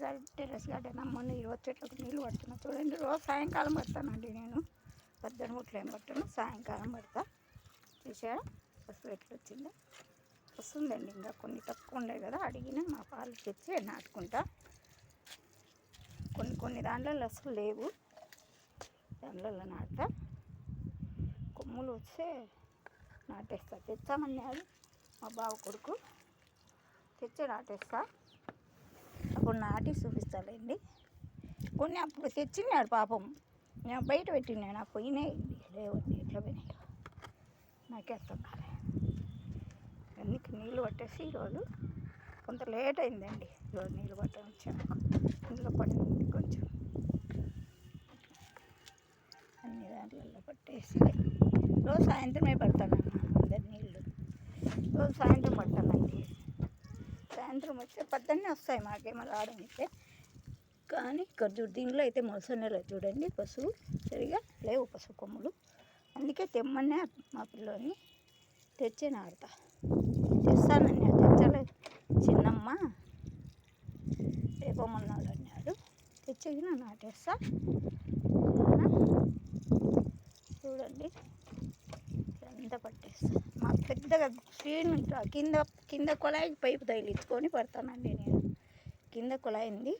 Terrace garden అమ్మని ఈరోజు చెట్లకు నీళ్ళు పడుతున్నా చూడండి. రోజు సాయంకాలం పడతానండి నేను. పొద్దున ముట్లు ఏం పట్టాను, సాయంకాలం పడతా. చూసారా పసుపు ఎట్లా వచ్చిందో. వస్తుందండి, ఇంకా కొన్ని తక్కువ ఉండే కదా అడిగిన మా పాలు తెచ్చి నాటుకుంటా. కొన్ని దాంట్లో అసలు లేవు, దాంట్లో నాటుతా. కొమ్ములు వస్తే నాటేస్తా. తెచ్చామన్నాడు మా బావ కొడుకు, తెచ్చి నాటేస్తా. అప్పుడు నాటి చూపిస్తాలేండి. కొన్ని అప్పుడు తెచ్చినాడు పాపం, నేను బయట పెట్టినా, నాకు పోయినాయి లేవండి. ఎట్లా పోయినాయో నాకే అర్థం కాలే. అన్నీ నీళ్ళు పట్టేసి ఈరోజు కొంత లేట్ అయిందండి. ఈరోజు నీళ్ళు పట్టడం వచ్చాను, ఇంట్లో పడింది కొంచెం. అన్ని దాంట్లో పట్టేసి రోజు సాయంత్రమే పడతానమ్మా అందరి నీళ్ళు. రోజు సాయంత్రం పడతానండి. సాయంత్రం వస్తే పొద్దున్నే వస్తాయి మాకేమో రావడానికి. కానీ ఇక్కడ దీనిలో అయితే మొలసనేలా చూడండి, పశువు సరిగా లేవు, పశువు కొమ్ములు. అందుకే తెమ్మనే మా పిల్లోని తెచ్చే నాడతా. తెస్తానని తెచ్చలే చిన్నమ్మ, రేపమన్నాడు అన్నాడు. తెచ్చేసి నాటేస్తా. చూడండి ఎంత పట్టేస్తా. మా పెద్దగా స్క్రీన్ కింద కుళాయికి పైపు తగిలించుకొని పడతానండి నేను. కింద కుళాయి ఉంది,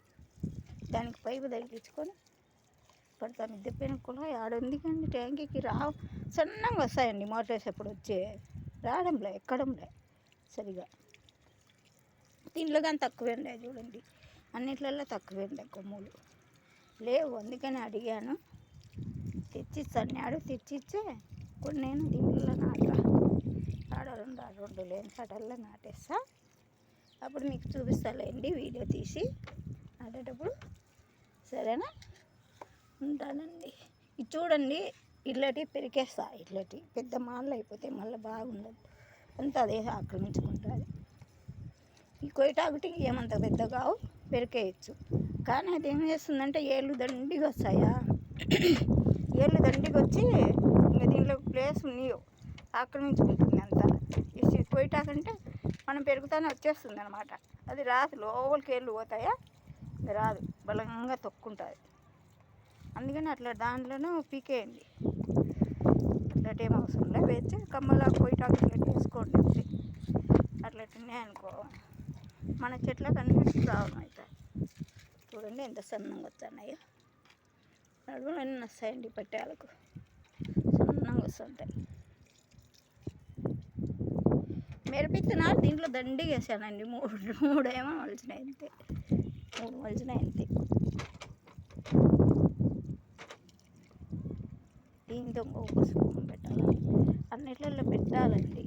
దానికి పైపు తగిలించుకొని పడతాను. మిద్దెపైన కుళాయి ఆడుంది కానీ ట్యాంకీకి సన్నగా వస్తాయండి మోటార్ వేసేప్పుడు వచ్చే, రావడంలే ఎక్కడంలే సరిగా. దీంట్లో కానీ తక్కువే ఉండే చూడండి, అన్నిట్లలో తక్కువే ఉండే కొమ్ములు లేవు. అందుకని అడిగాను, తెచ్చిస్తాడు. తెచ్చిచ్చే కొన్ని నేను దీంట్లో నాటా. ఆడ రెండు లేని సడల్లో నాటేస్తా. అప్పుడు మీకు చూపిస్తాలేండి వీడియో తీసి నాటేటప్పుడు. సరేనా, ఉంటానండి. ఇది చూడండి, ఇట్లాంటివి పెరికేస్తా. ఇట్లాంటివి పెద్ద మాలలు అయిపోతే మళ్ళీ బాగుండదు, అంతా అదే ఆక్రమించుకుంటుంది. ఈ కొయ్యటాకుటి ఏమంత పెద్దగా పెరికేయచ్చు. కానీ అది ఏం చేస్తుందంటే ఏళ్ళు దండిగా వస్తాయా, ఏళ్ళు దండిగా వచ్చి ఇంకా దీంట్లో ప్లేస్ నీయో ఆక్రమించుకుంటుంది అంతా. ఈ కొయ్యటాకంటే మనం పెరుగుతానే వచ్చేస్తుంది అనమాట. అది రాదు, లోపలికి ఏళ్ళు పోతాయా, రాదు, బలంగా తొక్కుంటుంది. అందుకని అట్లా దాంట్లోనూ పీకేయండి. అట్లాంటి ఏం అవసరం లేదు, వేస్తే కమ్మలా కొయ్యటాకు ఇట్లా వేసుకోండి. అట్లా తిన్నాయనుకో మన చెట్లకు అన్నిటికీ ప్రాబ్లం అవుతాయి. చూడండి ఎంత సన్నంగా వస్తున్నాయో. నడుములు అన్నీ వస్తాయండి పట్టాలకు, సన్నంగా వస్తుంటాయి. మిరపిత్తనాలు దీంట్లో దండిగా వేసానండి. మూడేమో మలిచినాయి అంతే, 3 మలిచినాయి అంతే. దీంతో ఇంకో పసుపు పెట్టాలి, అన్నిట్లలో పెట్టాలండి.